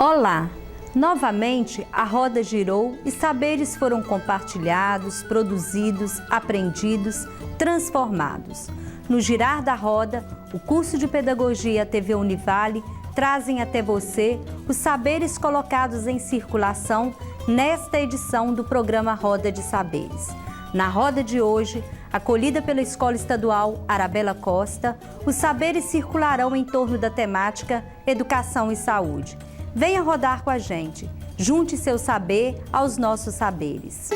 Olá! Novamente a roda girou e saberes foram compartilhados, produzidos, aprendidos, transformados. No girar da roda, o curso de Pedagogia TV Univale trazem até você os saberes colocados em circulação nesta edição do programa Roda de Saberes. Na roda de hoje, acolhida pela Escola Estadual Arabella Costa, os saberes circularão em torno da temática Educação e Saúde. Venha rodar com a gente. Junte seu saber aos nossos saberes.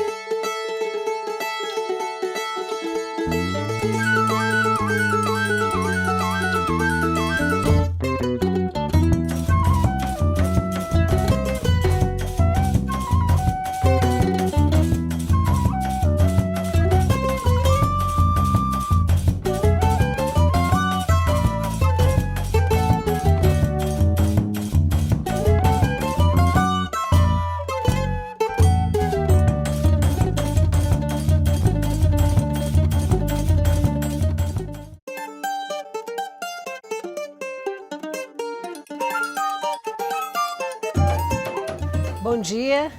Bom dia,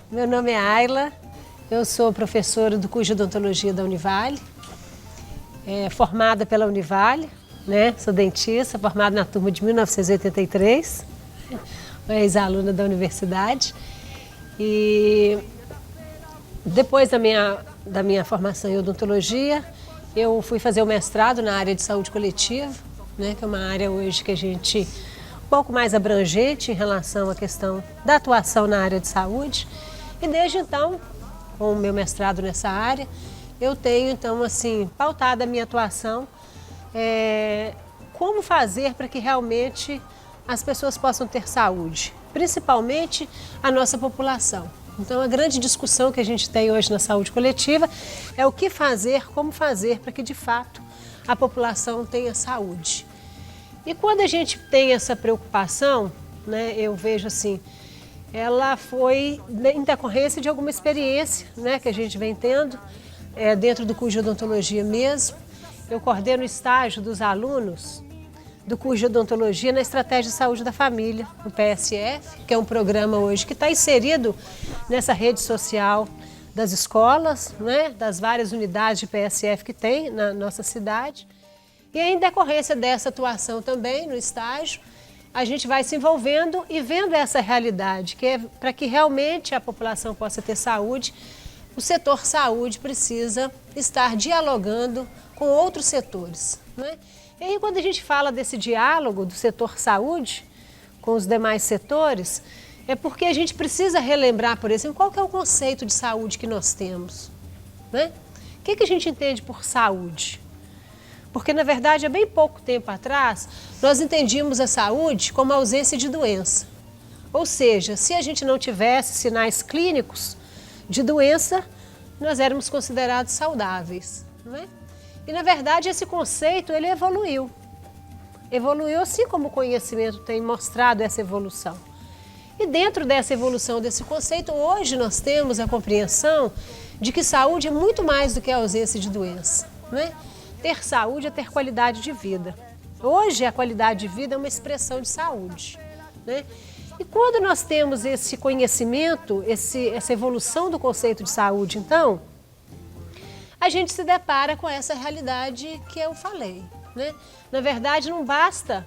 meu nome é Ayla, eu sou professora do curso de Odontologia da Univale, formada pela Univale, né? Sou dentista, formada na turma de 1983, ex-aluna da universidade. E depois da minha formação em odontologia, eu fui fazer o mestrado na área de saúde coletiva, né? Que é uma área hoje que a gente um pouco mais abrangente em relação à questão da atuação na área de saúde. E desde então, com o meu mestrado nessa área, eu tenho então assim pautado a minha atuação como fazer para que realmente as pessoas possam ter saúde, principalmente a nossa população. Então a grande discussão que a gente tem hoje na saúde coletiva é o que fazer, como fazer para que de fato a população tenha saúde. E quando a gente tem essa preocupação, né, eu vejo assim, ela foi em decorrência de alguma experiência, né, que a gente vem tendo dentro do curso de odontologia mesmo. Eu coordeno o estágio dos alunos do curso de odontologia na Estratégia de Saúde da Família, no PSF, que é um programa hoje que está inserido nessa rede social das escolas, né, das várias unidades de PSF que tem na nossa cidade. E em decorrência dessa atuação também no estágio, a gente vai se envolvendo e vendo essa realidade, que é para que realmente a população possa ter saúde, o setor saúde precisa estar dialogando com outros setores, né? E aí quando a gente fala desse diálogo do setor saúde com os demais setores, é porque a gente precisa relembrar, por exemplo, qual que é o conceito de saúde que nós temos, né? O que a gente entende por saúde? Porque, na verdade, há bem pouco tempo atrás, nós entendíamos a saúde como a ausência de doença. Ou seja, se a gente não tivesse sinais clínicos de doença, nós éramos considerados saudáveis, não é? E, na verdade, esse conceito ele evoluiu. Evoluiu assim como o conhecimento tem mostrado essa evolução. E dentro dessa evolução desse conceito, hoje nós temos a compreensão de que saúde é muito mais do que a ausência de doença, não é? Ter saúde é ter qualidade de vida. Hoje a qualidade de vida é uma expressão de saúde, né? E quando nós temos esse conhecimento, essa evolução do conceito de saúde, então, a gente se depara com essa realidade que eu falei, né? Na verdade, não basta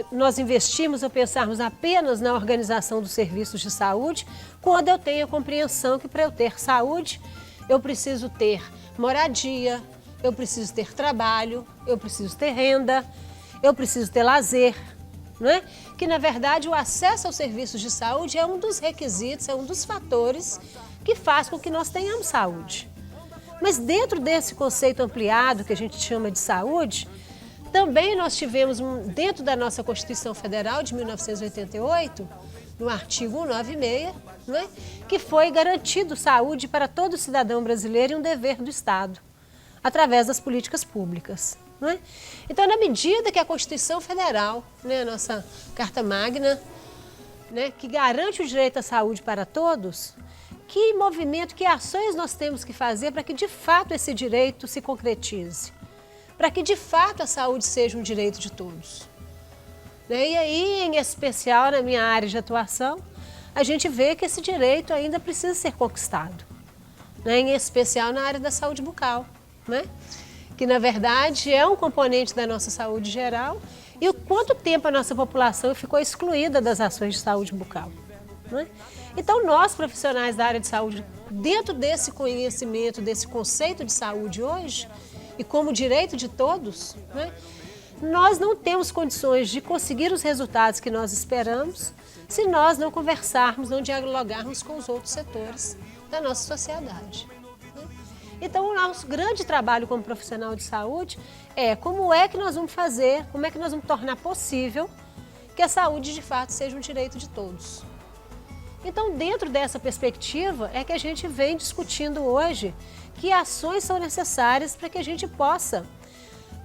nós investirmos ou pensarmos apenas na organização dos serviços de saúde, quando eu tenho a compreensão que para eu ter saúde, eu preciso ter moradia, eu preciso ter trabalho, eu preciso ter renda, eu preciso ter lazer, né? Que na verdade o acesso aos serviços de saúde é um dos requisitos, é um dos fatores que faz com que nós tenhamos saúde. Mas dentro desse conceito ampliado que a gente chama de saúde, também nós tivemos dentro da nossa Constituição Federal de 1988, no artigo 196, né? Que foi garantido saúde para todo cidadão brasileiro e um dever do Estado, através das políticas públicas, não é? Então, na medida que a Constituição Federal, né, a nossa Carta Magna, né, que garante o direito à saúde para todos, que movimento, que ações nós temos que fazer para que de fato esse direito se concretize? Para que de fato a saúde seja um direito de todos? né? E aí, em especial na minha área de atuação, a gente vê que esse direito ainda precisa ser conquistado, né? Em especial na área da saúde bucal, né? Que na verdade é um componente da nossa saúde geral, e o quanto tempo a nossa população ficou excluída das ações de saúde bucal, né? Então nós, profissionais da área de saúde, dentro desse conhecimento, desse conceito de saúde hoje, e como direito de todos, né, nós não temos condições de conseguir os resultados que nós esperamos se nós não conversarmos, não dialogarmos com os outros setores da nossa sociedade. Então, o nosso grande trabalho como profissional de saúde é como é que nós vamos fazer, como é que nós vamos tornar possível que a saúde de fato seja um direito de todos. Então, dentro dessa perspectiva é que a gente vem discutindo hoje que ações são necessárias para que a gente possa,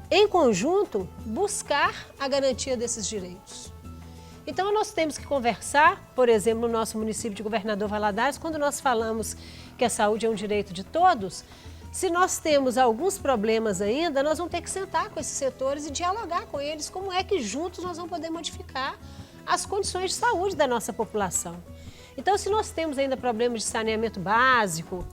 em conjunto, buscar a garantia desses direitos. Então, nós temos que conversar, por exemplo, no nosso município de Governador Valadares, quando nós falamos que a saúde é um direito de todos, se nós temos alguns problemas ainda, nós vamos ter que sentar com esses setores e dialogar com eles como é que juntos nós vamos poder modificar as condições de saúde da nossa população. Então, se nós temos ainda problemas de saneamento básico,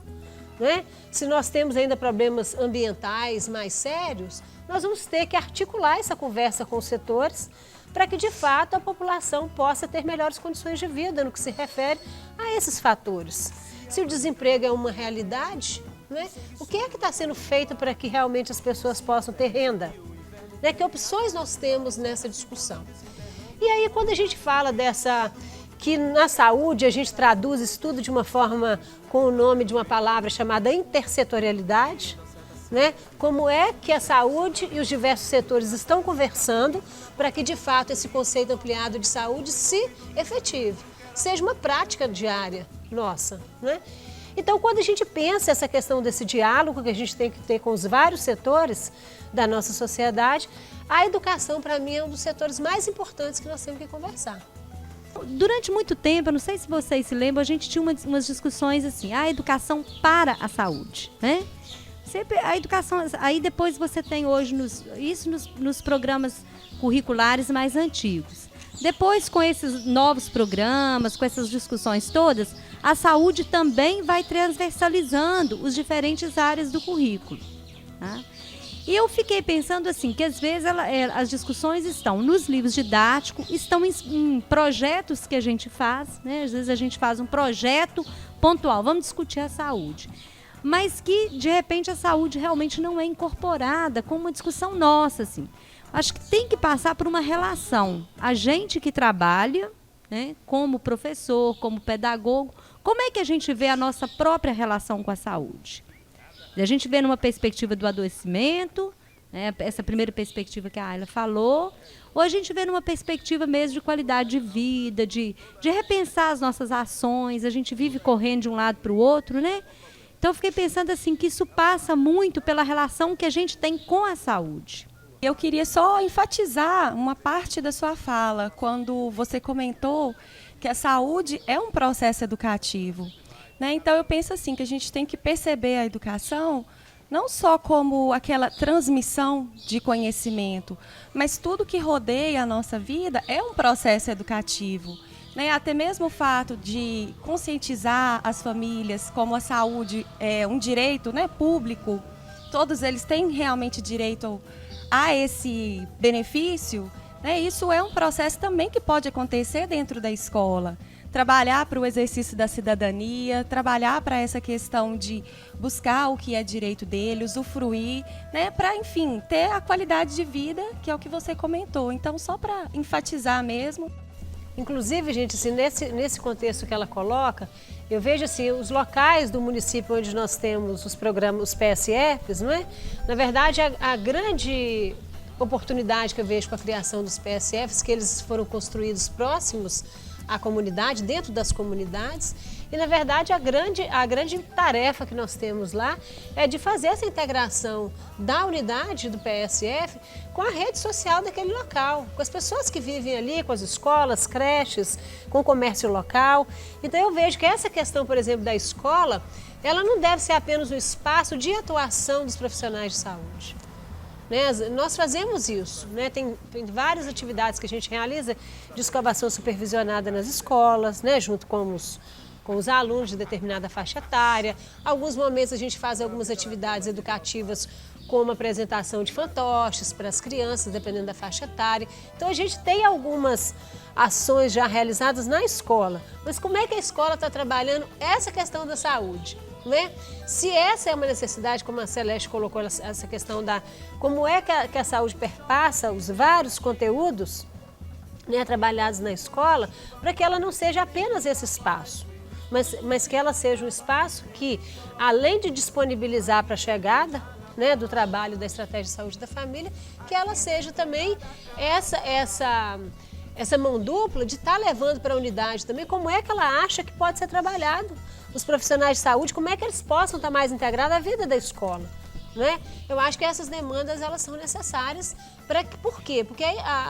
né? Se nós temos ainda problemas ambientais mais sérios, nós vamos ter que articular essa conversa com os setores para que, de fato, a população possa ter melhores condições de vida no que se refere a esses fatores. Se o desemprego é uma realidade, né? O que é que está sendo feito para que realmente as pessoas possam ter renda? Né? Que opções nós temos nessa discussão? E aí, quando a gente fala que na saúde a gente traduz isso tudo de uma forma com o nome de uma palavra chamada intersetorialidade, né? Como é que a saúde e os diversos setores estão conversando para que de fato esse conceito ampliado de saúde se efetive, seja uma prática diária nossa, né? Então, quando a gente pensa essa questão desse diálogo que a gente tem que ter com os vários setores da nossa sociedade, a educação, para mim, é um dos setores mais importantes que nós temos que conversar. Durante muito tempo, eu não sei se vocês se lembram, a gente tinha umas discussões assim, a educação para a saúde, né? Sempre a educação, aí depois você tem hoje nos programas curriculares mais antigos. Depois, com esses novos programas, com essas discussões todas, a saúde também vai transversalizando os diferentes áreas do currículo, tá? E eu fiquei pensando assim, que às vezes as discussões estão nos livros didáticos, estão em projetos que a gente faz, né? Às vezes a gente faz um projeto pontual, vamos discutir a saúde. Mas que, de repente, a saúde realmente não é incorporada com uma discussão nossa, assim. Acho que tem que passar por uma relação. A gente que trabalha, né, como professor, como pedagogo, como é que a gente vê a nossa própria relação com a saúde? A gente vê numa perspectiva do adoecimento, né, essa primeira perspectiva que a Ayla falou, ou a gente vê numa perspectiva mesmo de qualidade de vida, de repensar as nossas ações, a gente vive correndo de um lado para o outro, né? Então eu fiquei pensando assim, que isso passa muito pela relação que a gente tem com a saúde. Eu queria só enfatizar uma parte da sua fala, quando você comentou que a saúde é um processo educativo, né? Então eu penso assim, que a gente tem que perceber a educação não só como aquela transmissão de conhecimento, mas tudo que rodeia a nossa vida é um processo educativo, né? Até mesmo o fato de conscientizar as famílias como a saúde é um direito, né, público, todos eles têm realmente direito a esse benefício, né? Isso é um processo também que pode acontecer dentro da escola. Trabalhar para o exercício da cidadania, trabalhar para essa questão de buscar o que é direito dele, usufruir, né? Para, enfim, ter a qualidade de vida, que é o que você comentou. Então, só para enfatizar mesmo. Inclusive, gente, assim, nesse contexto que ela coloca, eu vejo assim, os locais do município onde nós temos os programas, os PSFs, não é? Na verdade, a grande oportunidade que eu vejo com a criação dos PSFs, que eles foram construídos próximos à comunidade, dentro das comunidades, e na verdade a grande tarefa que nós temos lá é de fazer essa integração da unidade do PSF com a rede social daquele local, com as pessoas que vivem ali, com as escolas, creches, com o comércio local. Então eu vejo que essa questão, por exemplo, da escola, ela não deve ser apenas um espaço de atuação dos profissionais de saúde. né? Nós fazemos isso, né? Tem várias atividades que a gente realiza de escovação supervisionada nas escolas, né? Junto com os alunos de determinada faixa etária. Alguns momentos a gente faz algumas atividades educativas como apresentação de fantoches para as crianças, dependendo da faixa etária. Então a gente tem algumas ações já realizadas na escola. Mas como é que a escola está trabalhando essa questão da saúde? Né? Se essa é uma necessidade, como a Celeste colocou, essa questão da como é que a saúde perpassa os vários conteúdos, né, trabalhados na escola, para que ela não seja apenas esse espaço, mas que ela seja um espaço que, além de disponibilizar para a chegada, né, do trabalho da estratégia de saúde da família, que ela seja também essa mão dupla de estar levando para a unidade também como é que ela acha que pode ser trabalhado. Os profissionais de saúde, como é que eles possam estar mais integrados à vida da escola, né? Eu acho que essas demandas, elas são necessárias. Por quê? Porque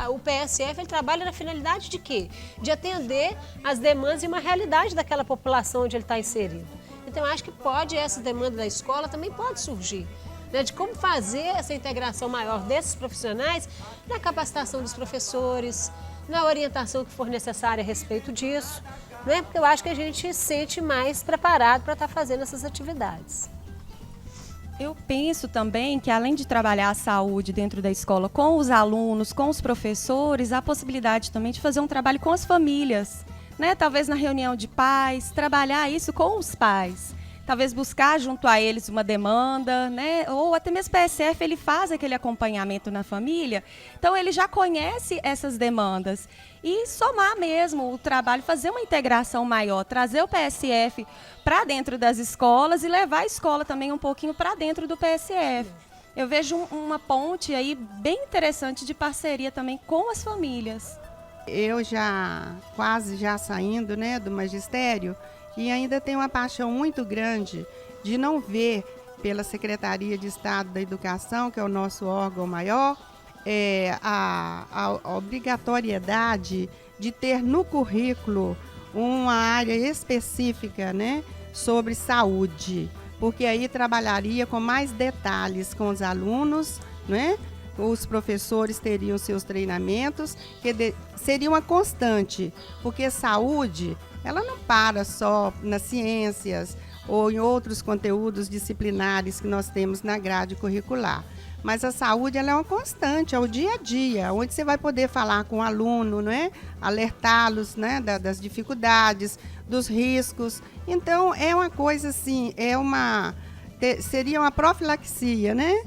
o PSF, ele trabalha na finalidade de quê? De atender as demandas e uma realidade daquela população onde ele está inserido. Então, eu acho que essa demanda da escola também pode surgir, né? De como fazer essa integração maior desses profissionais na capacitação dos professores, na orientação que for necessária a respeito disso, né? Porque eu acho que a gente se sente mais preparado para estar fazendo essas atividades. Eu penso também que, além de trabalhar a saúde dentro da escola com os alunos, com os professores, há a possibilidade também de fazer um trabalho com as famílias, né? Talvez na reunião de pais, trabalhar isso com os pais. Talvez buscar junto a eles uma demanda, né? Ou até mesmo o PSF, ele faz aquele acompanhamento na família, então ele já conhece essas demandas. E somar mesmo o trabalho, fazer uma integração maior, trazer o PSF para dentro das escolas e levar a escola também um pouquinho para dentro do PSF. Eu vejo uma ponte aí bem interessante de parceria também com as famílias. Eu quase saindo, né, do magistério, e ainda tenho uma paixão muito grande de não ver pela Secretaria de Estado da Educação, que é o nosso órgão maior, a obrigatoriedade de ter no currículo uma área específica, né, sobre saúde, porque aí trabalharia com mais detalhes com os alunos, né? Os professores teriam seus treinamentos, que seria uma constante, porque saúde, ela não para só nas ciências ou em outros conteúdos disciplinares que nós temos na grade curricular. Mas a saúde, ela é uma constante, é o dia a dia, onde você vai poder falar com o aluno, né? Alertá-los, né, das dificuldades, dos riscos. Então, é uma coisa assim, seria uma profilaxia, né?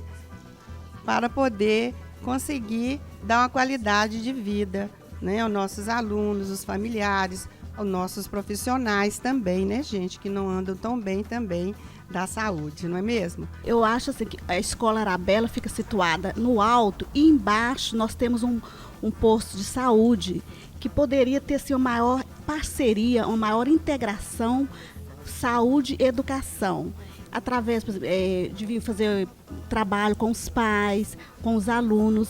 Para poder conseguir dar uma qualidade de vida, né, aos nossos alunos, os familiares, aos nossos profissionais também, né, gente, que não andam tão bem também da saúde, não é mesmo? Eu acho assim, que a Escola Arabella fica situada no alto e embaixo nós temos um posto de saúde que poderia ter assim, uma maior parceria, uma maior integração saúde e educação. Através de fazer trabalho com os pais, com os alunos,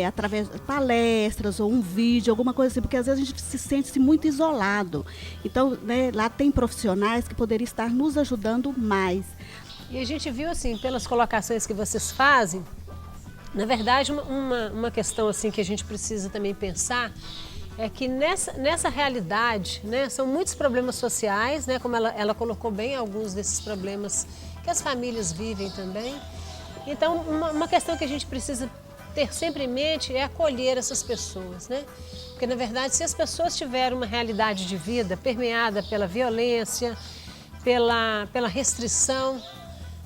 através de palestras ou um vídeo, alguma coisa assim, porque às vezes a gente se sente muito isolado. Então, né, lá tem profissionais que poderiam estar nos ajudando mais. E a gente viu, assim, pelas colocações que vocês fazem, na verdade, uma questão assim, que a gente precisa também pensar é que nessa realidade, né, são muitos problemas sociais, né, como ela colocou bem alguns desses problemas que as famílias vivem também. Então, uma questão que a gente precisa ter sempre em mente é acolher essas pessoas, né? Porque, na verdade, se as pessoas tiverem uma realidade de vida permeada pela violência, pela restrição,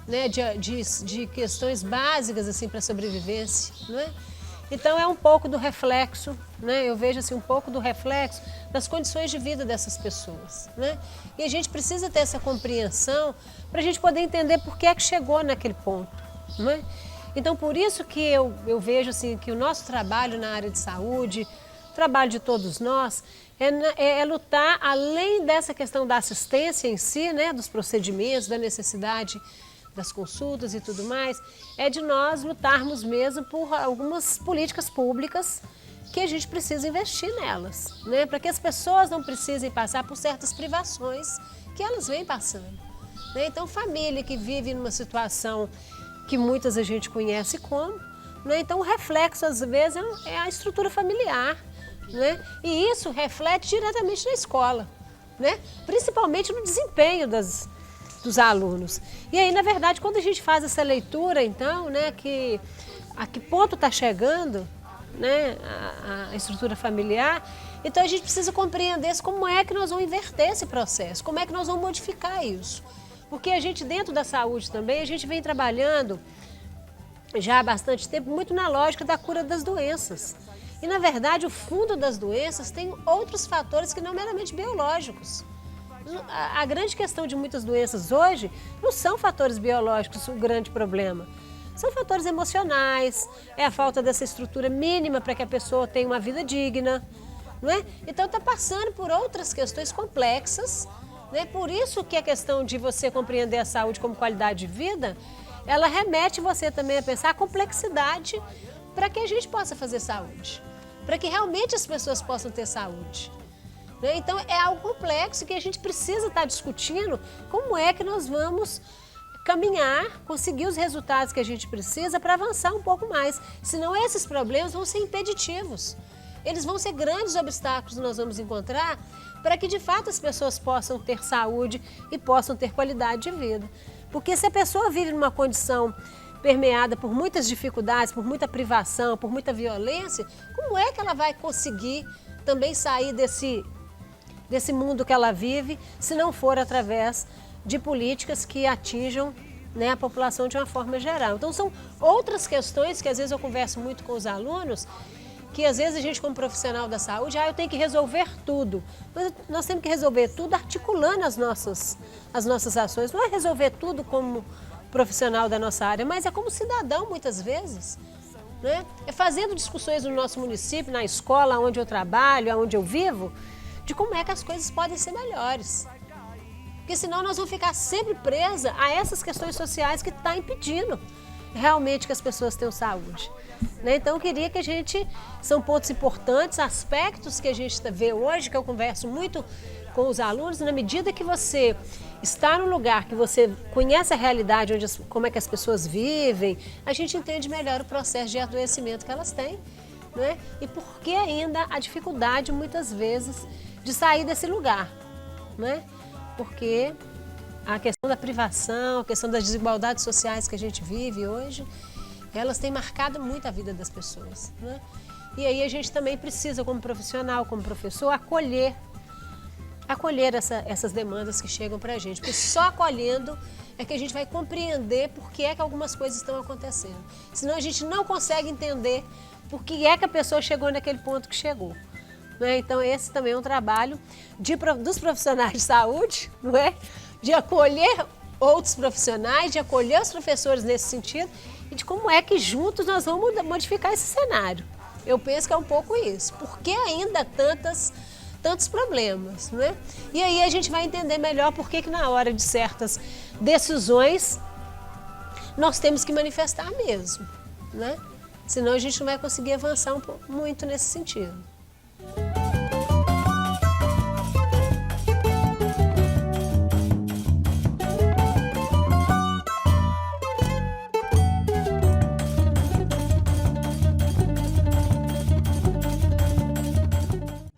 né, de questões básicas assim, para a sobrevivência, não é? Então é um pouco do reflexo, né? Eu vejo assim, um pouco do reflexo das condições de vida dessas pessoas, né? E a gente precisa ter essa compreensão para a gente poder entender por que é que chegou naquele ponto, não é? Então por isso que eu vejo assim, que o nosso trabalho na área de saúde, o trabalho de todos nós, é lutar além dessa questão da assistência em si, né? Dos procedimentos, da necessidade das consultas e tudo mais, é de nós lutarmos mesmo por algumas políticas públicas que a gente precisa investir nelas, né? Para que as pessoas não precisem passar por certas privações que elas vêm passando, né? Então, família que vive numa situação que muitas a gente conhece como, Né? Então, o reflexo, às vezes, é a estrutura familiar. Né? E isso reflete diretamente na escola, né? Principalmente no desempenho dos alunos. E aí, na verdade, quando a gente faz essa leitura, então, né, a que ponto está chegando, né, a estrutura familiar, então a gente precisa compreender como é que nós vamos inverter esse processo, como é que nós vamos modificar isso. Porque a gente, dentro da saúde também, a gente vem trabalhando já há bastante tempo muito na lógica da cura das doenças. E, na verdade, o fundo das doenças tem outros fatores que não meramente biológicos. A grande questão de muitas doenças hoje não são fatores biológicos o grande problema. São fatores emocionais, é a falta dessa estrutura mínima para que a pessoa tenha uma vida digna. Não é? Então, está passando por outras questões complexas. Né? Por isso que a questão de você compreender a saúde como qualidade de vida, ela remete você também a pensar a complexidade para que a gente possa fazer saúde, para que realmente as pessoas possam ter saúde. Né? Então, é algo complexo que a gente precisa estar discutindo como é que nós vamos caminhar, conseguir os resultados que a gente precisa para avançar um pouco mais. Senão, esses problemas vão ser impeditivos. Eles vão ser grandes obstáculos que nós vamos encontrar para que, de fato, as pessoas possam ter saúde e possam ter qualidade de vida. Porque se a pessoa vive numa condição permeada por muitas dificuldades, por muita privação, por muita violência, como é que ela vai conseguir também sair desse mundo que ela vive, se não for através de políticas que atinjam, né, a população de uma forma geral? Então, são outras questões que às vezes eu converso muito com os alunos, que às vezes a gente, como profissional da saúde, eu tenho que resolver tudo. Mas nós temos que resolver tudo articulando as nossas ações. Não é resolver tudo como profissional da nossa área, mas é como cidadão, muitas vezes. Né? É fazendo discussões no nosso município, na escola onde eu trabalho, onde eu vivo, de como é que as coisas podem ser melhores. Porque senão nós vamos ficar sempre presas a essas questões sociais que estão impedindo realmente que as pessoas tenham saúde. Né? Então, eu queria que são pontos importantes, aspectos que a gente vê hoje, que eu converso muito com os alunos, na medida que você está no lugar, que você conhece a realidade, como é que as pessoas vivem, a gente entende melhor o processo de adoecimento que elas têm, né? E por que ainda a dificuldade, muitas vezes, de sair desse lugar, né? Porque a questão da privação, a questão das desigualdades sociais que a gente vive hoje, elas têm marcado muito a vida das pessoas, né? E aí a gente também precisa, como profissional, como professor, acolher essas demandas que chegam para a gente, porque só acolhendo é que a gente vai compreender por que é que algumas coisas estão acontecendo. Senão a gente não consegue entender por que é que a pessoa chegou naquele ponto que chegou. Né? Então esse também é um trabalho dos profissionais de saúde, não é? De acolher outros profissionais, de acolher os professores nesse sentido e de como é que juntos nós vamos modificar esse cenário. Eu penso que é um pouco isso. Por que ainda tantos problemas, né? E aí a gente vai entender melhor por que na hora de certas decisões nós temos que manifestar mesmo, né? Senão a gente não vai conseguir avançar muito nesse sentido.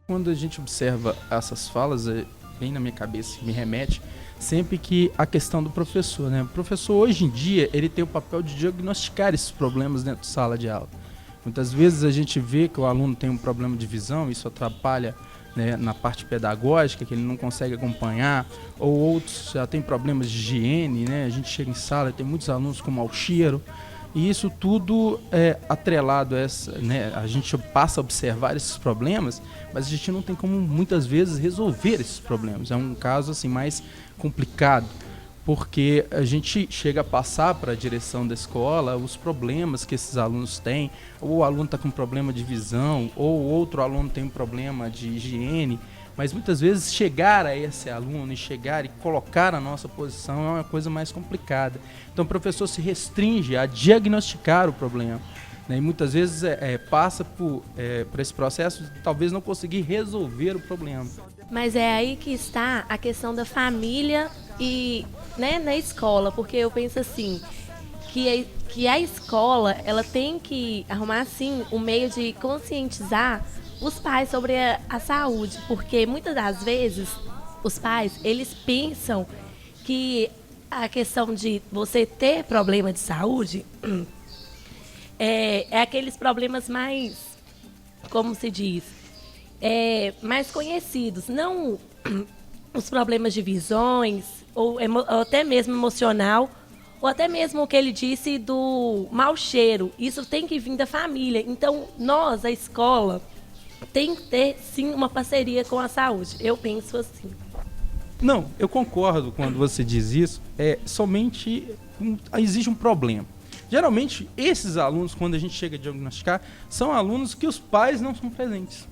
Quando a gente observa essas falas, vem na minha cabeça, me remete sempre que a questão do professor, né? O professor hoje em dia, ele tem o papel de diagnosticar esses problemas dentro de sala de aula. Muitas vezes a gente vê que o aluno tem um problema de visão, isso atrapalha, né, na parte pedagógica, que ele não consegue acompanhar, ou outros já têm problemas de higiene, né? A gente chega em sala e tem muitos alunos com mau cheiro. E isso tudo é atrelado a essa, né? A gente passa a observar esses problemas, mas a gente não tem como muitas vezes resolver esses problemas. É um caso assim mais complicado, porque a gente chega a passar para a direção da escola os problemas que esses alunos têm, ou o aluno está com problema de visão, ou outro aluno tem um problema de higiene. Mas muitas vezes chegar a esse aluno e chegar e colocar a nossa posição é uma coisa mais complicada. Então o professor se restringe a diagnosticar o problema, né? E muitas vezes passa por esse processo de talvez não conseguir resolver o problema. Mas é aí que está a questão da família e, né, na escola, porque eu penso assim, que a escola ela tem que arrumar, assim, um meio de conscientizar os pais sobre a saúde, porque muitas das vezes os pais, eles pensam que a questão de você ter problema de saúde é aqueles problemas mais, como se diz, mais conhecidos, não os problemas de visões, ou até mesmo emocional, ou até mesmo o que ele disse do mau cheiro. Isso tem que vir da família. Então, nós, a escola, tem que ter, sim, uma parceria com a saúde. Eu penso assim. Não, eu concordo quando você diz isso. Somente existe um problema. Geralmente, esses alunos, quando a gente chega a diagnosticar, são alunos que os pais não são presentes.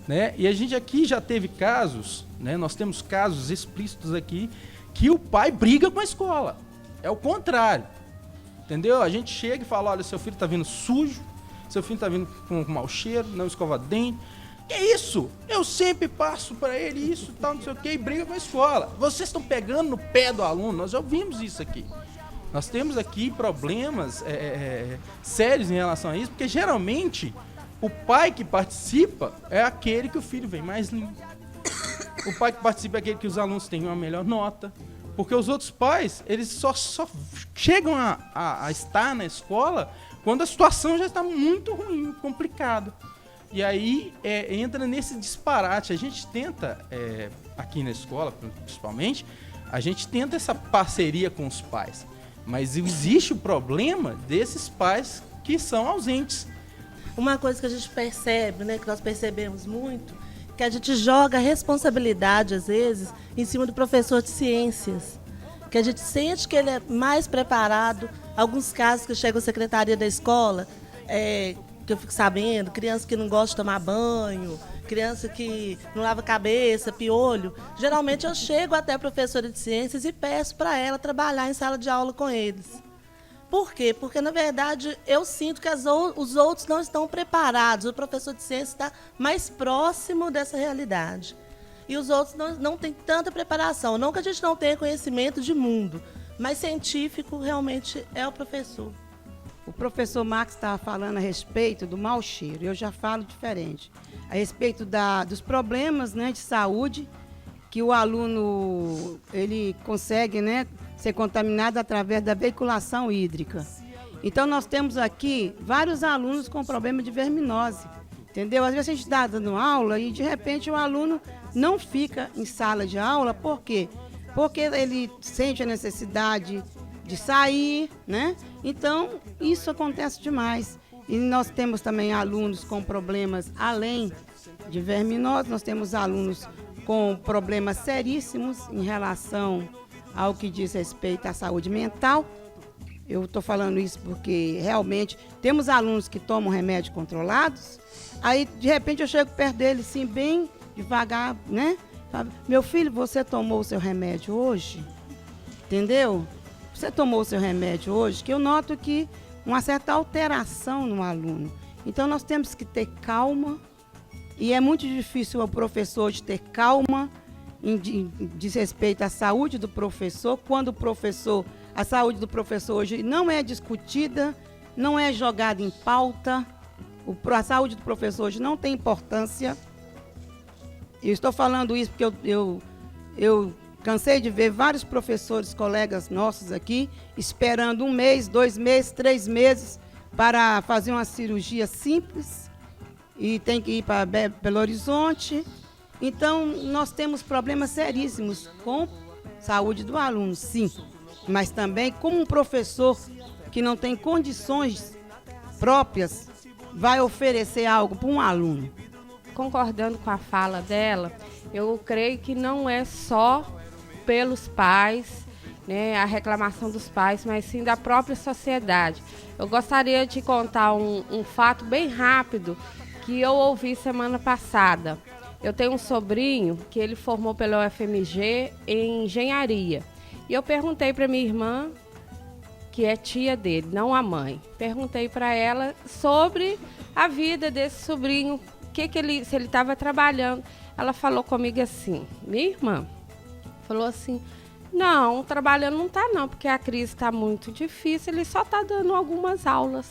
Né? E a gente aqui já teve casos, né? Nós temos casos explícitos aqui, que o pai briga com a escola. É o contrário. Entendeu? A gente chega e fala, olha, seu filho está vindo sujo, seu filho está vindo com mau cheiro, não escova dente. Que isso? Eu sempre passo para ele isso, tal, não sei o quê, e briga com a escola. Vocês estão pegando no pé do aluno, nós já ouvimos isso aqui. Nós temos aqui problemas sérios em relação a isso, porque geralmente o pai que participa é aquele que o filho vem mais limpo. O pai que participa é aquele que os alunos têm uma melhor nota. Porque os outros pais, eles só chegam a estar na escola quando a situação já está muito ruim, complicada. E aí entra nesse disparate. A gente tenta, aqui na escola principalmente, a gente tenta essa parceria com os pais. Mas existe o problema desses pais que são ausentes. Uma coisa que a gente percebe, né, que nós percebemos muito, que a gente joga a responsabilidade, às vezes, em cima do professor de ciências. Que a gente sente que ele é mais preparado. Alguns casos que chegam à secretaria da escola, que eu fico sabendo, criança que não gosta de tomar banho, criança que não lava a cabeça, piolho. Geralmente eu chego até a professora de ciências e peço para ela trabalhar em sala de aula com eles. Por quê? Porque, na verdade, eu sinto que os outros não estão preparados. O professor de ciências está mais próximo dessa realidade. E os outros não têm tanta preparação. Não que a gente não tenha conhecimento de mundo, mas científico realmente é o professor. O professor Max estava falando a respeito do mau cheiro. Eu já falo diferente. A respeito dos problemas, né, de saúde, que o aluno ele consegue, né, ser contaminado através da veiculação hídrica. Então, nós temos aqui vários alunos com problema de verminose, entendeu? Às vezes a gente está dando aula e, de repente, o aluno não fica em sala de aula. Por quê? Porque ele sente a necessidade de sair, né? Então, isso acontece demais. E nós temos também alunos com problemas além de verminose, nós temos alunos com problemas seríssimos em relação ao que diz respeito à saúde mental. Eu estou falando isso porque realmente temos alunos que tomam remédios controlados, aí de repente eu chego perto dele assim, bem devagar, né? Meu filho, você tomou o seu remédio hoje? Entendeu? Você tomou o seu remédio hoje? Que eu noto que uma certa alteração no aluno. Então nós temos que ter calma, e é muito difícil o professor de ter calma diz respeito à saúde do professor, quando a saúde do professor hoje não é discutida, não é jogada em pauta, a saúde do professor hoje não tem importância. Eu estou falando isso porque eu cansei de ver vários professores, colegas nossos aqui, esperando 1 mês, 2 meses, 3 meses para fazer uma cirurgia simples e tem que ir para Belo Horizonte. Então, nós temos problemas seríssimos com saúde do aluno, sim, mas também como um professor que não tem condições próprias vai oferecer algo para um aluno. Concordando com a fala dela, eu creio que não é só pelos pais, né, a reclamação dos pais, mas sim da própria sociedade. Eu gostaria de contar um fato bem rápido que eu ouvi semana passada. Eu tenho um sobrinho que ele formou pela UFMG em engenharia. E eu perguntei para minha irmã, que é tia dele, não a mãe. Perguntei para ela sobre a vida desse sobrinho, se ele estava trabalhando. Ela falou comigo assim, minha irmã, falou assim, Não, trabalhando não está não, porque a crise está muito difícil, ele só está dando algumas aulas.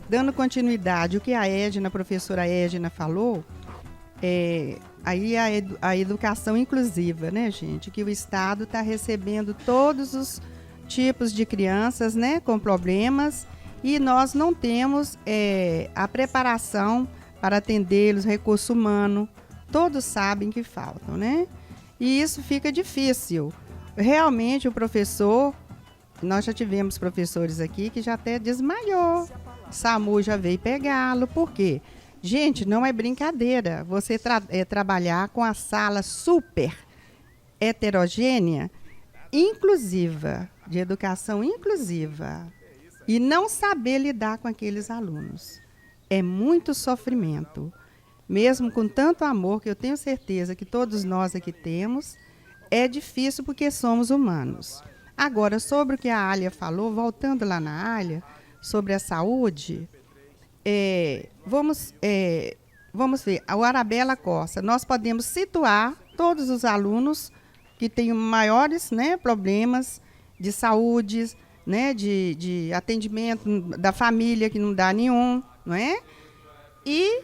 Dando continuidade, o que a professora Edna falou, aí a educação inclusiva, né, gente? Que o Estado está recebendo todos os tipos de crianças, né, com problemas, e nós não temos a preparação para atendê-los, recurso humano, todos sabem que faltam, né? E isso fica difícil. Realmente o professor, nós já tivemos professores aqui que já até desmaiou. SAMU já veio pegá-lo. Por quê? Gente, não é brincadeira. Você trabalhar com a sala super heterogênea, inclusiva, de educação inclusiva, e não saber lidar com aqueles alunos. É muito sofrimento. Mesmo com tanto amor, que eu tenho certeza que todos nós aqui temos, é difícil porque somos humanos. Agora, sobre o que a Alia falou, voltando lá na Alia, sobre a saúde, vamos ver, a Arabella Costa, nós podemos situar todos os alunos que têm maiores, né, problemas de saúde, né, de atendimento da família, que não dá nenhum, não é? E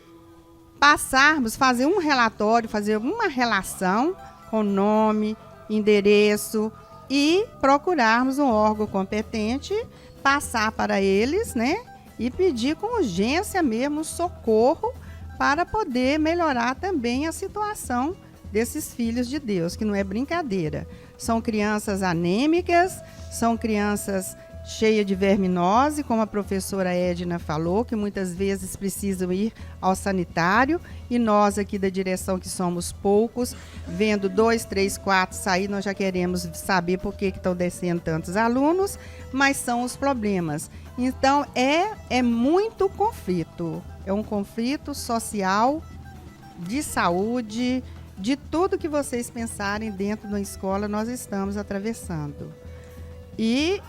fazer um relatório, fazer uma relação com nome, endereço e procurarmos um órgão competente, passar para eles, né, e pedir com urgência mesmo socorro para poder melhorar também a situação desses filhos de Deus, que não é brincadeira. São crianças anêmicas, são crianças cheias de verminose, como a professora Edna falou, que muitas vezes precisam ir ao sanitário, e nós aqui da direção, que somos poucos, vendo 2, 3, 4 sair, nós já queremos saber por que estão descendo tantos alunos, mas são os problemas. Então, é muito conflito, é um conflito social, de saúde, de tudo que vocês pensarem dentro da escola, nós estamos atravessando. E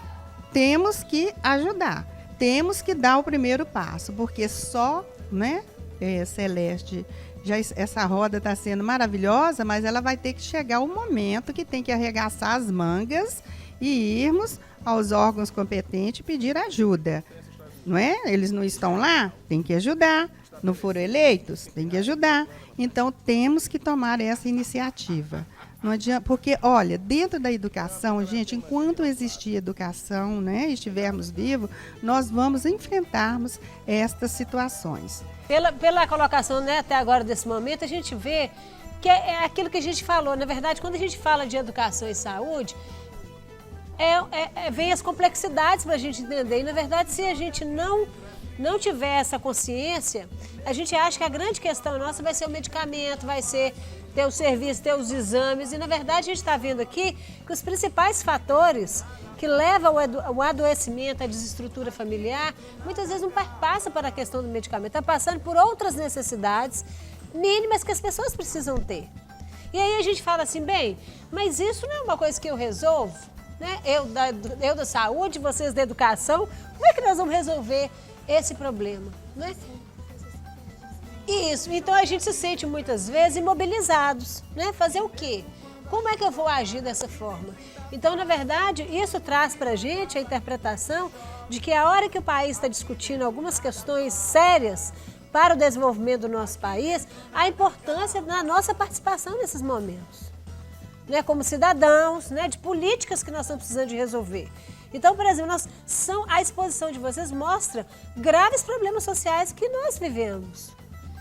temos que ajudar, temos que dar o primeiro passo, porque só, né, Celeste, essa roda está sendo maravilhosa, mas ela vai ter que chegar o momento que tem que arregaçar as mangas e irmos aos órgãos competentes pedir ajuda, não é? Eles não estão lá? Tem que ajudar. Não foram eleitos? Tem que ajudar. Então, temos que tomar essa iniciativa. Não adianta, porque, olha, dentro da educação, gente, enquanto existir educação, né, estivermos vivos, nós vamos enfrentarmos estas situações. Pela colocação, né, até agora desse momento, a gente vê que é aquilo que a gente falou. Na verdade, quando a gente fala de educação e saúde, vem as complexidades para a gente entender. E, na verdade, se a gente não tiver essa consciência, a gente acha que a grande questão nossa vai ser o medicamento, vai ser ter o serviço, ter os exames. E, na verdade, a gente está vendo aqui que os principais fatores que levam ao adoecimento, à desestrutura familiar, muitas vezes não passa para a questão do medicamento, está passando por outras necessidades mínimas que as pessoas precisam ter. E aí a gente fala assim, bem, mas isso não é uma coisa que eu resolvo, né? Eu da saúde, vocês da educação, como é que nós vamos resolver esse problema, né? Isso, então a gente se sente muitas vezes imobilizados, né? Fazer o quê? Como é que eu vou agir dessa forma? Então, na verdade, isso traz para a gente a interpretação de que a hora que o país está discutindo algumas questões sérias para o desenvolvimento do nosso país, a importância da nossa participação nesses momentos, né? Como cidadãos, né? De políticas que nós estamos precisando de resolver. Então, por exemplo, a exposição de vocês mostra graves problemas sociais que nós vivemos.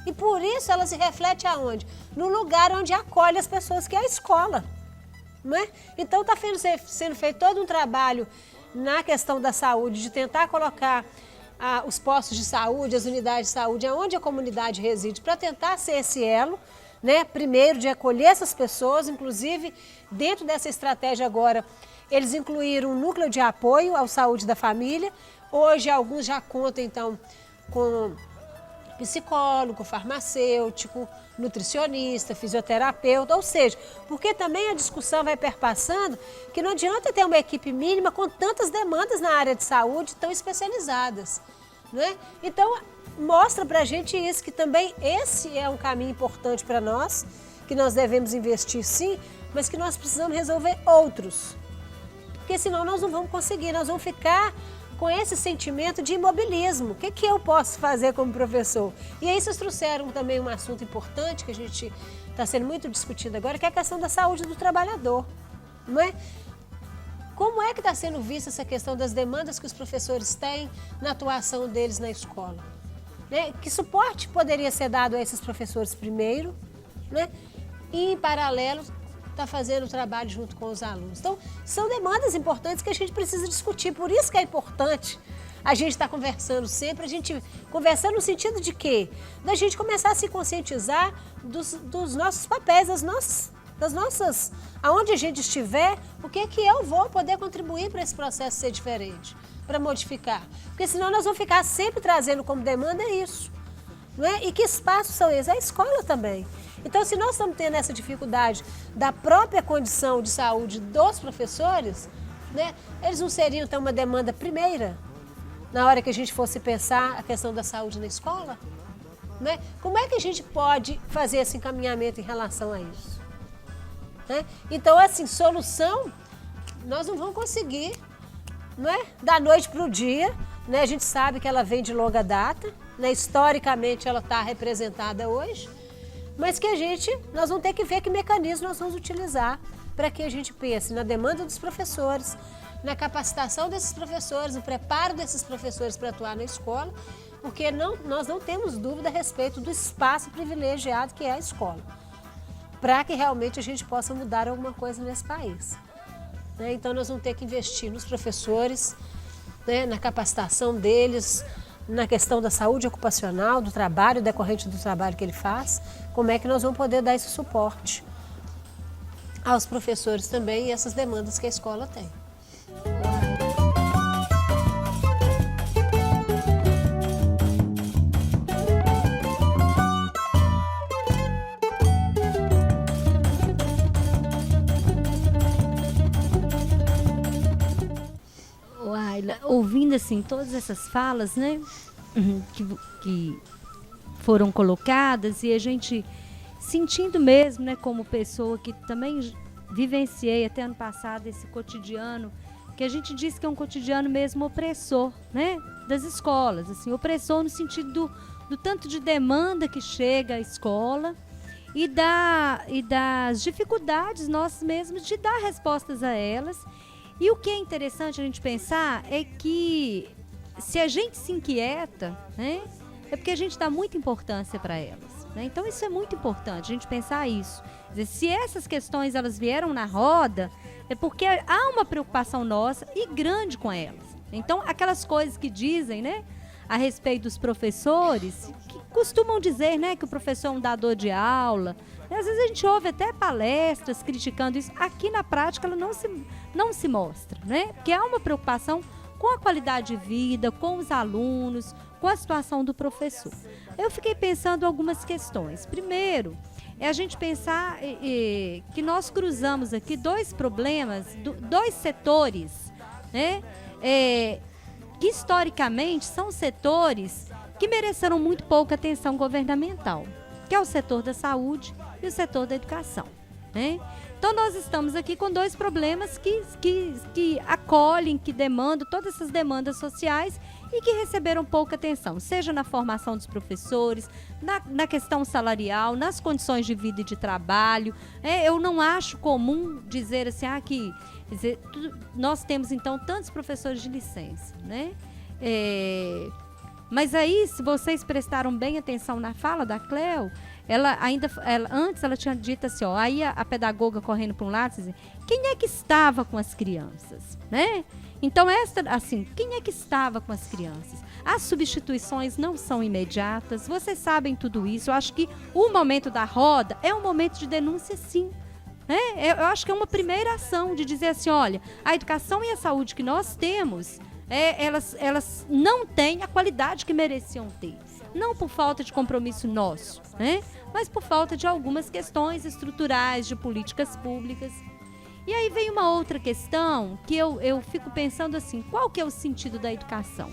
E por isso ela se reflete aonde? No lugar onde acolhe as pessoas, que é a escola. Não é? Então está sendo feito todo um trabalho na questão da saúde, de tentar colocar os postos de saúde, as unidades de saúde, onde a comunidade reside, para tentar ser esse elo, né? Primeiro, de acolher essas pessoas, inclusive dentro dessa estratégia agora, eles incluíram um núcleo de apoio à saúde da família. Hoje alguns já contam então com psicólogo, farmacêutico, nutricionista, fisioterapeuta, ou seja, porque também a discussão vai perpassando que não adianta ter uma equipe mínima com tantas demandas na área de saúde tão especializadas, né? Então, mostra pra gente isso, que também esse é um caminho importante para nós, que nós devemos investir sim, mas que nós precisamos resolver outros. Porque senão nós não vamos conseguir, nós vamos ficar com esse sentimento de imobilismo. O que eu posso fazer como professor? E aí vocês trouxeram também um assunto importante que a gente está sendo muito discutido agora, que é a questão da saúde do trabalhador. Não é? Como é que está sendo vista essa questão das demandas que os professores têm na atuação deles na escola? Né? Que suporte poderia ser dado a esses professores primeiro, né? E em paralelo está fazendo o trabalho junto com os alunos. Então, são demandas importantes que a gente precisa discutir. Por isso que é importante a gente estar conversando sempre, a gente conversando no sentido de quê? Da gente começar a se conscientizar dos nossos papéis, das nossas, aonde a gente estiver, o que eu vou poder contribuir para esse processo ser diferente, para modificar. Porque senão nós vamos ficar sempre trazendo como demanda isso. Não é? E que espaços são esses? A escola também. Então, se nós estamos tendo essa dificuldade da própria condição de saúde dos professores, né, eles não seriam então uma demanda primeira na hora que a gente fosse pensar a questão da saúde na escola? Né? Como é que a gente pode fazer esse encaminhamento em relação a isso? Né? Então, assim, solução, nós não vamos conseguir, não é? Da noite para o dia, né? A gente sabe que ela vem de longa data, né? Historicamente ela está representada hoje, mas que nós vamos ter que ver que mecanismo nós vamos utilizar para que a gente pense na demanda dos professores, na capacitação desses professores, no preparo desses professores para atuar na escola, porque nós não temos dúvida a respeito do espaço privilegiado que é a escola, para que realmente a gente possa mudar alguma coisa nesse país. Né? Então nós vamos ter que investir nos professores, né, na capacitação deles, na questão da saúde ocupacional, do trabalho, decorrente do trabalho que ele faz, como é que nós vamos poder dar esse suporte aos professores também e essas demandas que a escola tem. Ouvindo assim todas essas falas, né, que foram colocadas, e a gente sentindo mesmo, né, como pessoa que também vivenciei até ano passado esse cotidiano, que a gente diz que é um cotidiano mesmo opressor, né, das escolas, assim, opressor no sentido do tanto de demanda que chega à escola e das dificuldades nós mesmos de dar respostas a elas. E o que é interessante a gente pensar é que se a gente se inquieta, né, é porque a gente dá muita importância para elas. Né? Então isso é muito importante, a gente pensar isso. Quer dizer, se essas questões elas vieram na roda, é porque há uma preocupação nossa e grande com elas. Então aquelas coisas que dizem, né, a respeito dos professores, que costumam dizer, né, que o professor é um dador de aula. Às vezes a gente ouve até palestras criticando isso. Aqui na prática ela não se mostra, né? Porque há uma preocupação com a qualidade de vida, com os alunos, com a situação do professor. Eu fiquei pensando algumas questões. Primeiro, é a gente pensar que nós cruzamos aqui dois problemas, dois setores, né? Que historicamente são setores que mereceram muito pouca atenção governamental, que é o setor da saúde e o setor da educação. Né? Então nós estamos aqui com dois problemas que acolhem, que demandam, todas essas demandas sociais e que receberam pouca atenção, seja na formação dos professores, na questão salarial, nas condições de vida e de trabalho. Eu não acho comum dizer assim, nós temos então tantos professores de licença, né? Mas aí, se vocês prestaram bem atenção na fala da Cleo, antes ela tinha dito assim, ó, aí a pedagoga correndo para um lado, dizendo, quem é que estava com as crianças, né? Então, quem é que estava com as crianças? As substituições não são imediatas, vocês sabem tudo isso. Eu acho que o momento da roda é um momento de denúncia, sim. Eu acho que é uma primeira ação de dizer assim, olha, a educação e a saúde que nós temos, elas não têm a qualidade que mereciam ter. Não por falta de compromisso nosso, né? Mas por falta de algumas questões estruturais, de políticas públicas. E aí vem uma outra questão que eu fico pensando assim, qual que é o sentido da educação?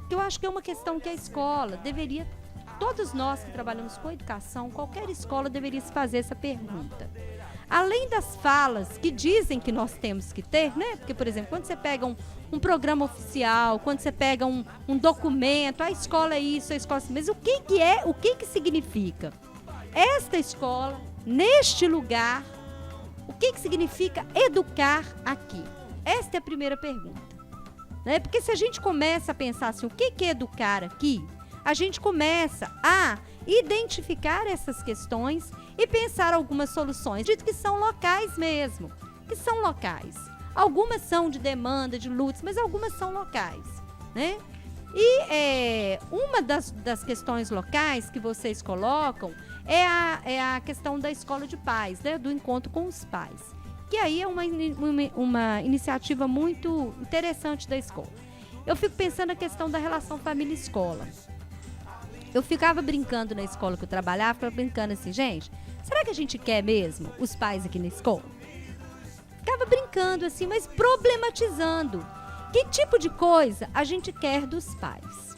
Eu acho que é uma questão que a escola deveria todos nós que trabalhamos com educação, qualquer escola deveria se fazer essa pergunta. Além das falas que dizem que nós temos que ter, né? Porque, por exemplo, quando você pega um programa oficial, quando você pega um documento, a escola é isso, a escola é isso, mas o que significa? Esta escola, neste lugar, o que significa educar aqui? Esta é a primeira pergunta. Né? Porque se a gente começa a pensar assim, o que é educar aqui? A gente começa a identificar essas questões e pensar algumas soluções, dito que são locais mesmo, que são locais. Algumas são de demanda, de lutas, mas algumas são locais, né? E uma das questões locais que vocês colocam é a questão da escola de pais, né? Do encontro com os pais, que aí é uma iniciativa muito interessante da escola. Eu fico pensando na questão da relação família-escola. Eu ficava brincando na escola que eu trabalhava, ficava brincando assim, gente, será que a gente quer mesmo os pais aqui na escola? Ficava brincando assim, mas problematizando. Que tipo de coisa a gente quer dos pais?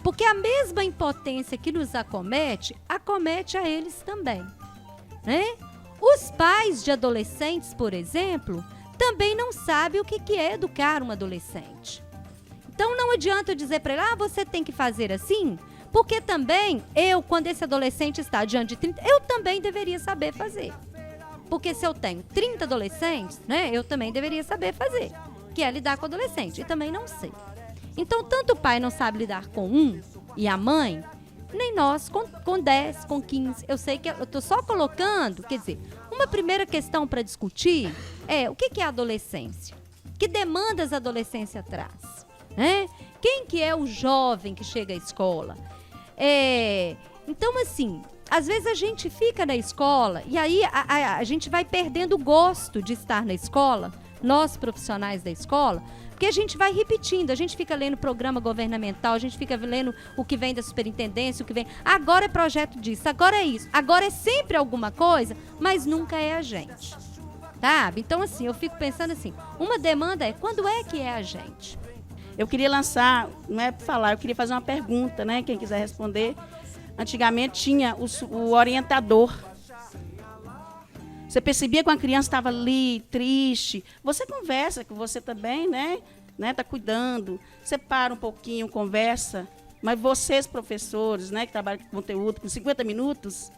Porque a mesma impotência que nos acomete a eles também, né? Os pais de adolescentes, por exemplo, também não sabem o que é educar um adolescente. Então não adianta eu dizer para ele, você tem que fazer assim, porque também quando esse adolescente está diante de 30, eu também deveria saber fazer. Porque se eu tenho 30 adolescentes, né, eu também deveria saber fazer, que é lidar com o adolescente, e também não sei. Então, tanto o pai não sabe lidar com um e a mãe, nem nós com 10, com 15. Eu sei que eu estou só colocando, quer dizer, uma primeira questão para discutir é o que é a adolescência? Que demandas a adolescência traz? Né? Quem que é o jovem que chega à escola? Então, assim, às vezes a gente fica na escola e aí a gente vai perdendo o gosto de estar na escola, nós profissionais da escola, porque a gente vai repetindo, a gente fica lendo programa governamental, a gente fica lendo o que vem da superintendência, o que vem... Agora é projeto disso, agora é isso, agora é sempre alguma coisa, mas nunca é a gente, sabe? Então, assim, eu fico pensando assim, uma demanda é, quando é que é a gente? Eu queria lançar, não é para falar, eu queria fazer uma pergunta, né? Quem quiser responder. Antigamente tinha o orientador. Você percebia que uma criança estava ali, triste. Você conversa, que você também, né? Tá cuidando. Você para um pouquinho, conversa. Mas vocês, professores, né? Que trabalham com conteúdo, com 50 minutos,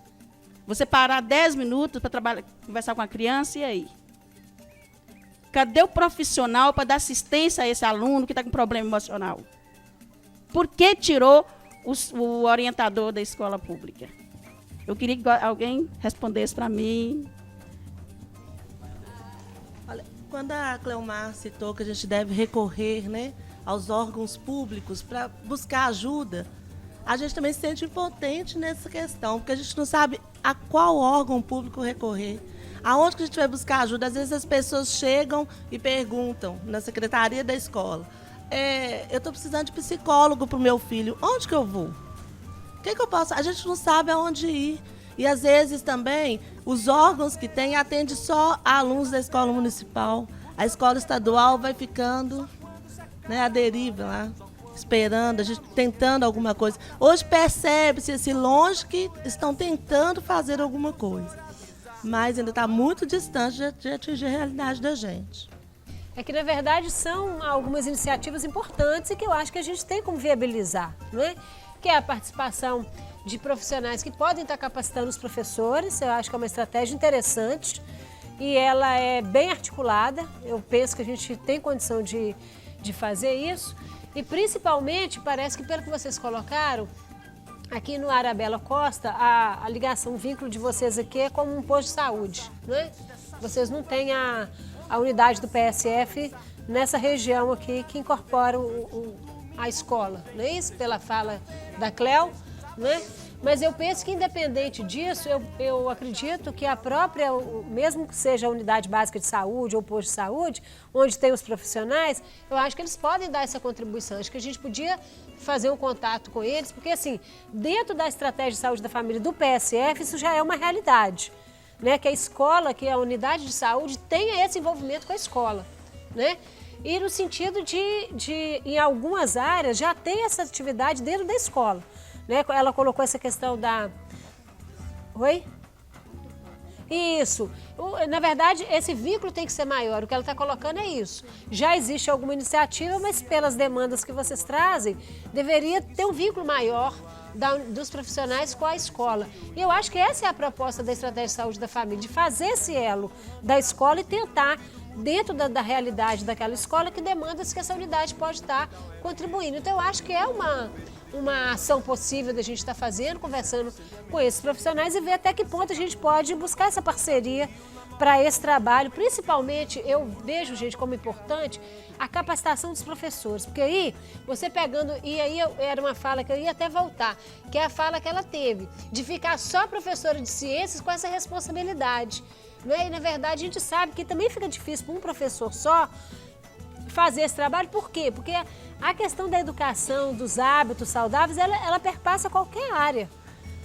você parar 10 minutos para conversar com a criança, e aí? Cadê o profissional para dar assistência a esse aluno que está com problema emocional? Por que tirou o orientador da escola pública? Eu queria que alguém respondesse para mim. Olha, quando a Cleomar citou que a gente deve recorrer, né, aos órgãos públicos para buscar ajuda, a gente também se sente impotente nessa questão, porque a gente não sabe a qual órgão público recorrer. Aonde que a gente vai buscar ajuda? Às vezes as pessoas chegam e perguntam na secretaria da escola, eu estou precisando de psicólogo para o meu filho, onde que eu vou? O que eu posso? A gente não sabe aonde ir. E às vezes também os órgãos que tem atendem só alunos da escola municipal. A escola estadual vai ficando, né, à deriva lá, esperando, a gente tentando alguma coisa. Hoje percebe-se assim, longe que estão tentando fazer alguma coisa, mas ainda está muito distante de atingir a realidade da gente. É que, na verdade, são algumas iniciativas importantes e que eu acho que a gente tem como viabilizar, não é? Que é a participação de profissionais que podem estar capacitando os professores. Eu acho que é uma estratégia interessante e ela é bem articulada. Eu penso que a gente tem condição de fazer isso. E, principalmente, parece que, pelo que vocês colocaram, aqui no Arabella Costa, a ligação, o vínculo de vocês aqui é como um posto de saúde, não é? Vocês não têm a unidade do PSF nessa região aqui que incorpora a escola, não é isso? Pela fala da Cleo, não é? Mas eu penso que, independente disso, eu acredito que a própria, mesmo que seja a unidade básica de saúde ou posto de saúde, onde tem os profissionais, eu acho que eles podem dar essa contribuição. Acho que a gente podia fazer um contato com eles, porque, assim, dentro da estratégia de saúde da família do PSF, isso já é uma realidade, né? Que a escola, que a unidade de saúde, tenha esse envolvimento com a escola, né? E no sentido de em algumas áreas, já tem essa atividade dentro da escola. né? Ela colocou essa questão da... Oi? Isso. Na verdade, esse vínculo tem que ser maior. O que ela está colocando é isso. Já existe alguma iniciativa, mas pelas demandas que vocês trazem, deveria ter um vínculo maior dos profissionais com a escola. E eu acho que essa é a proposta da Estratégia de Saúde da Família, de fazer esse elo da escola e tentar, dentro da realidade daquela escola, que demandas que essa unidade pode estar contribuindo. Então, eu acho que é uma ação possível da gente estar fazendo, conversando com esses profissionais e ver até que ponto a gente pode buscar essa parceria para esse trabalho. Principalmente, eu vejo, gente, como importante a capacitação dos professores, porque aí, você pegando, e aí era uma fala que eu ia até voltar, que é a fala que ela teve, de ficar só professora de ciências com essa responsabilidade. Né? E, na verdade, a gente sabe que também fica difícil para um professor só fazer esse trabalho. Por quê? Porque a questão da educação, dos hábitos saudáveis, ela perpassa qualquer área.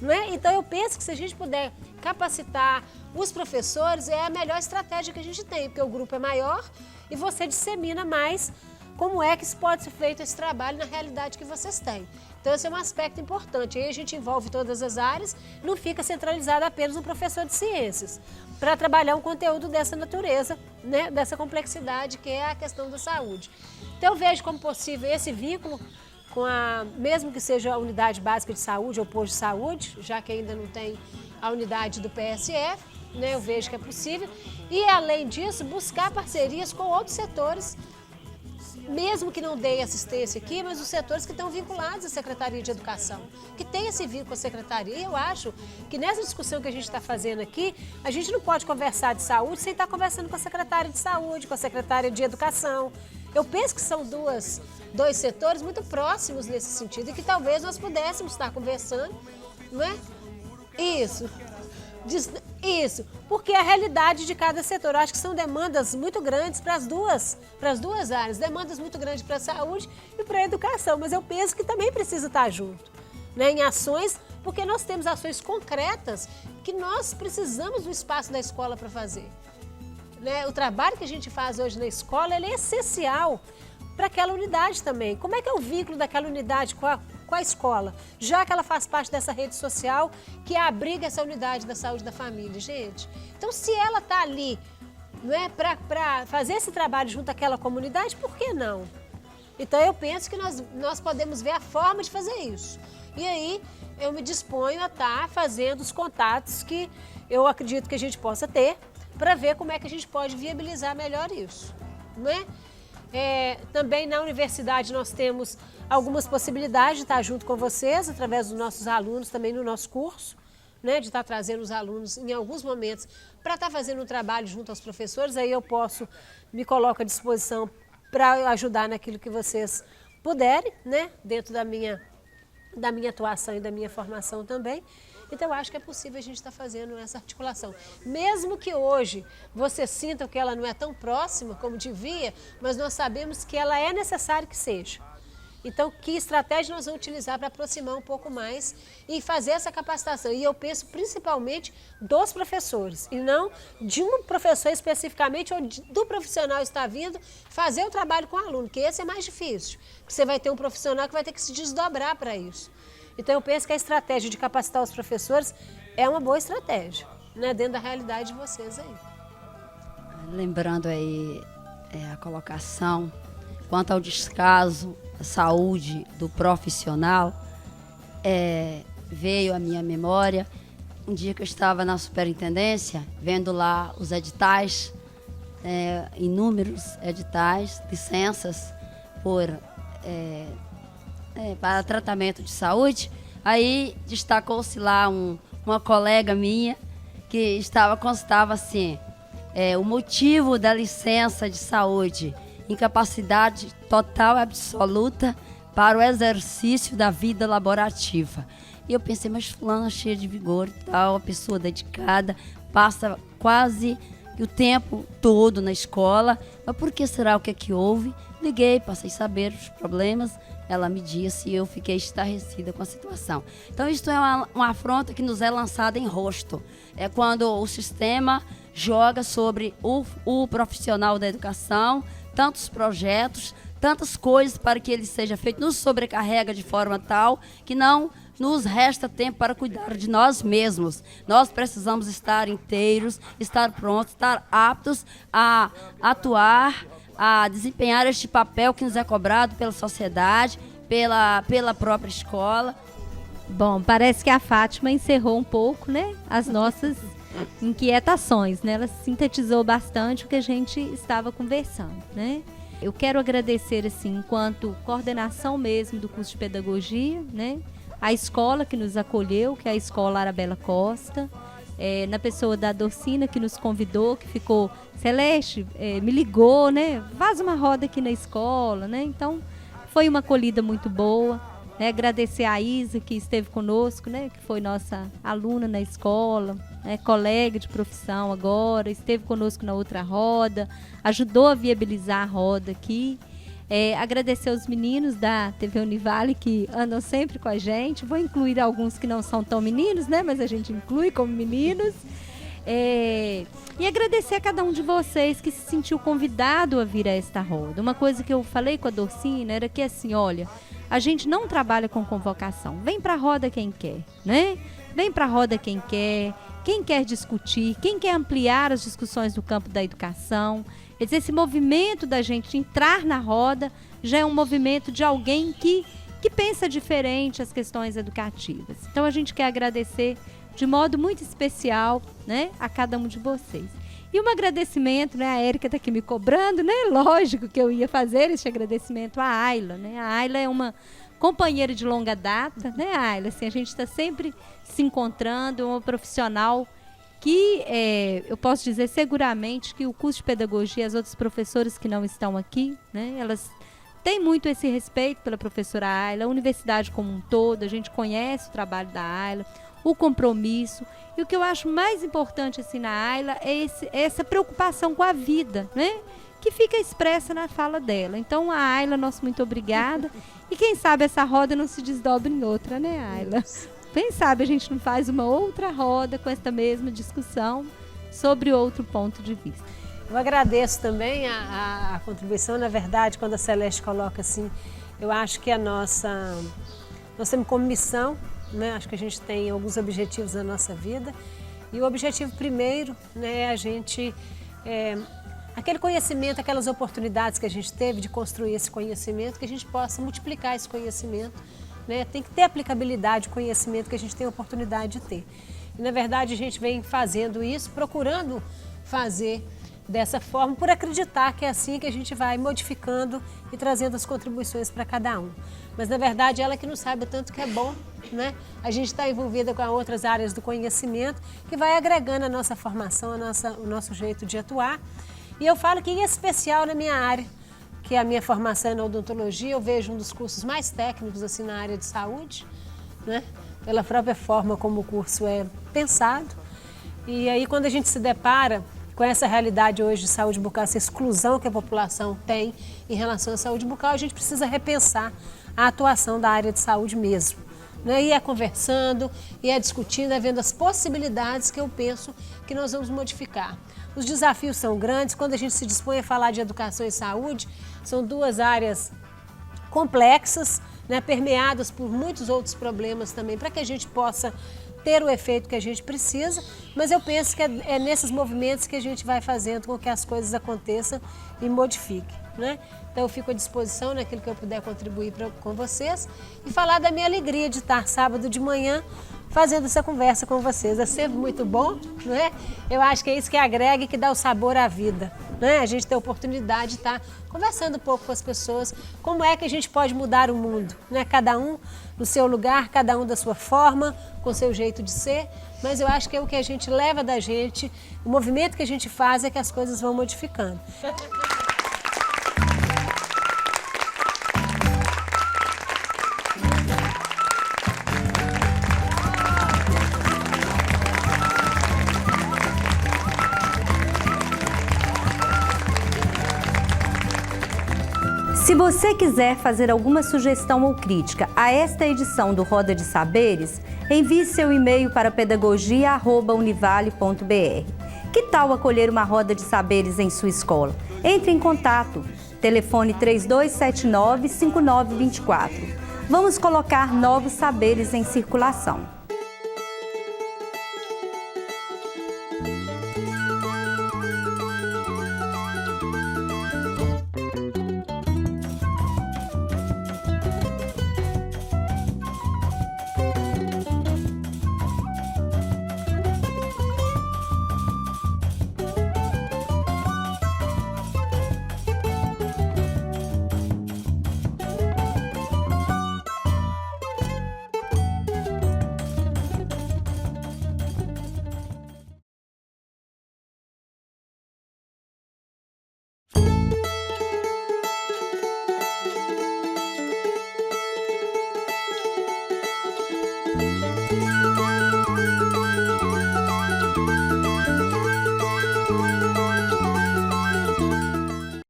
Não é? Então, eu penso que se a gente puder capacitar os professores, é a melhor estratégia que a gente tem, porque o grupo é maior e você dissemina mais como é que pode ser feito esse trabalho na realidade que vocês têm. Então, esse é um aspecto importante. Aí a gente envolve todas as áreas, não fica centralizado apenas no professor de ciências, para trabalhar um conteúdo dessa natureza, né, dessa complexidade que é a questão da saúde. Então, eu vejo como possível esse vínculo com mesmo que seja a unidade básica de saúde ou posto de saúde, já que ainda não tem a unidade do PSF, né, eu vejo que é possível. E, além disso, buscar parcerias com outros setores, mesmo que não dê assistência aqui, mas os setores que estão vinculados à Secretaria de Educação, que tem esse vínculo com a Secretaria. E eu acho que nessa discussão que a gente está fazendo aqui, a gente não pode conversar de saúde sem estar conversando com a Secretária de Saúde, com a Secretária de Educação. Eu penso que são dois setores muito próximos nesse sentido e que talvez nós pudéssemos estar conversando, não é? Isso, porque a realidade de cada setor, eu acho que são demandas muito grandes para as duas áreas, demandas muito grandes para a saúde e para a educação, mas eu penso que também precisa estar junto, né, em ações, porque nós temos ações concretas que nós precisamos do espaço da escola para fazer. Né? O trabalho que a gente faz hoje na escola, ele é essencial para aquela unidade também. Como é que é o vínculo daquela unidade com a escola, já que ela faz parte dessa rede social que abriga essa unidade da saúde da família, gente? Então, se ela está ali, não é, para fazer esse trabalho junto àquela comunidade, por que não? Então, eu penso que nós podemos ver a forma de fazer isso. E aí, eu me disponho a estar fazendo os contatos que eu acredito que a gente possa ter para ver como é que a gente pode viabilizar melhor isso, não é? Também na universidade nós temos algumas possibilidades de estar junto com vocês, através dos nossos alunos, também no nosso curso, né, de estar trazendo os alunos em alguns momentos para estar fazendo um trabalho junto aos professores. Aí eu me coloco à disposição para ajudar naquilo que vocês puderem, né, dentro da minha atuação e da minha formação também. Então, eu acho que é possível a gente estar fazendo essa articulação. Mesmo que hoje você sinta que ela não é tão próxima como devia, mas nós sabemos que ela é necessário que seja. Então, que estratégia nós vamos utilizar para aproximar um pouco mais e fazer essa capacitação? E eu penso principalmente dos professores, e não de um professor especificamente ou do profissional que está vindo fazer o trabalho com o aluno, que esse é mais difícil. Porque você vai ter um profissional que vai ter que se desdobrar para isso. Então, eu penso que a estratégia de capacitar os professores é uma boa estratégia, né, dentro da realidade de vocês aí. Lembrando aí a colocação, quanto ao descaso à saúde do profissional, veio à minha memória um dia que eu estava na superintendência, vendo lá os editais, inúmeros editais, licenças para tratamento de saúde. Aí destacou-se lá uma colega minha que constava assim, o motivo da licença de saúde, incapacidade total e absoluta para o exercício da vida laborativa. E eu pensei, mas fulana cheia de vigor e tal, uma pessoa dedicada, passa quase o tempo todo na escola, mas por que será? O que é que houve? Liguei, passei a saber os problemas, ela me disse e eu fiquei estarrecida com a situação. Então, isto é uma afronta que nos é lançada em rosto. É quando o sistema joga sobre o profissional da educação tantos projetos, tantas coisas para que ele seja feito, nos sobrecarrega de forma tal que não nos resta tempo para cuidar de nós mesmos. Nós precisamos estar inteiros, estar prontos, estar aptos a atuar, a desempenhar este papel que nos é cobrado pela sociedade, pela própria escola. Bom, parece que a Fátima encerrou um pouco, né, as nossas inquietações, né? Ela sintetizou bastante o que a gente estava conversando, né? Eu quero agradecer, assim, enquanto coordenação mesmo do curso de pedagogia, né, a escola que nos acolheu, que é a Escola Arabella Costa, na pessoa da Dorcina, que nos convidou, que ficou, Celeste, me ligou, né, faz uma roda aqui na escola, né? Então, foi uma acolhida muito boa. Agradecer a Isa, que esteve conosco, né, que foi nossa aluna na escola, né, colega de profissão agora, esteve conosco na outra roda, ajudou a viabilizar a roda aqui. Agradecer aos meninos da TV Univale, que andam sempre com a gente. Vou incluir alguns que não são tão meninos, né, mas a gente inclui como meninos. E agradecer a cada um de vocês que se sentiu convidado a vir a esta roda. Uma coisa que eu falei com a Dorcina era que, assim, olha, a gente não trabalha com convocação. Vem para a roda quem quer, né? Vem para a roda quem quer discutir, quem quer ampliar as discussões do campo da educação. Quer dizer, esse movimento da gente entrar na roda já é um movimento de alguém que pensa diferente as questões educativas. Então, a gente quer agradecer de modo muito especial, né, a cada um de vocês. E um agradecimento, né, a Érica está aqui me cobrando, né, lógico que eu ia fazer esse agradecimento à Ayla, né, a Ayla é uma companheira de longa data, né, Ayla, assim, a gente está sempre se encontrando, uma profissional que eu posso dizer seguramente que o curso de pedagogia, as outras professoras que não estão aqui, né, elas têm muito esse respeito pela professora Ayla, a universidade como um todo, a gente conhece o trabalho da Ayla, o compromisso. E o que eu acho mais importante assim na Ayla é essa preocupação com a vida, né? Que fica expressa na fala dela. Então, a Ayla, nosso muito obrigada. E quem sabe essa roda não se desdobra em outra, né, Ayla? Quem sabe a gente não faz uma outra roda com essa mesma discussão sobre outro ponto de vista. Eu agradeço também a contribuição. Na verdade, quando a Celeste coloca assim, eu acho que nós temos como missão, né? Acho que a gente tem alguns objetivos na nossa vida. E o objetivo primeiro, né, é a gente... aquele conhecimento, aquelas oportunidades que a gente teve de construir esse conhecimento, que a gente possa multiplicar esse conhecimento, né? Tem que ter aplicabilidade, o conhecimento que a gente tem a oportunidade de ter. E, na verdade, a gente vem fazendo isso, procurando fazer dessa forma, por acreditar que é assim que a gente vai modificando e trazendo as contribuições para cada um. Mas, na verdade, ela que não sabe o tanto que é bom, né? A gente está envolvida com outras áreas do conhecimento, que vai agregando a nossa formação, o nosso jeito de atuar. E eu falo que, em especial na minha área, que a minha formação é na odontologia, eu vejo um dos cursos mais técnicos assim, na área de saúde, né? Pela própria forma como o curso é pensado. E aí, quando a gente se depara com essa realidade hoje de saúde bucal, essa exclusão que a população tem em relação à saúde bucal, a gente precisa repensar a atuação da área de saúde mesmo, né? E conversando, discutindo, vendo as possibilidades que eu penso que nós vamos modificar. Os desafios são grandes. Quando a gente se dispõe a falar de educação e saúde, são duas áreas complexas, né, permeadas por muitos outros problemas também, para que a gente possa ter o efeito que a gente precisa, mas eu penso que é nesses movimentos que a gente vai fazendo com que as coisas aconteçam e modifiquem, né? Então eu fico à disposição naquilo que eu puder contribuir com vocês e falar da minha alegria de estar sábado de manhã fazendo essa conversa com vocês. É sempre muito bom, né? Eu acho que é isso que agrega e que dá o sabor à vida, né? A gente tem a oportunidade de estar conversando um pouco com as pessoas, como é que a gente pode mudar o mundo, né? Cada um no seu lugar, cada um da sua forma, com o seu jeito de ser, mas eu acho que é o que a gente leva da gente, o movimento que a gente faz é que as coisas vão modificando. Se você quiser fazer alguma sugestão ou crítica a esta edição do Roda de Saberes, envie seu e-mail para pedagogia@univale.br. Que tal acolher uma roda de saberes em sua escola? Entre em contato. Telefone 3279-5924. vamos colocar novos saberes em circulação.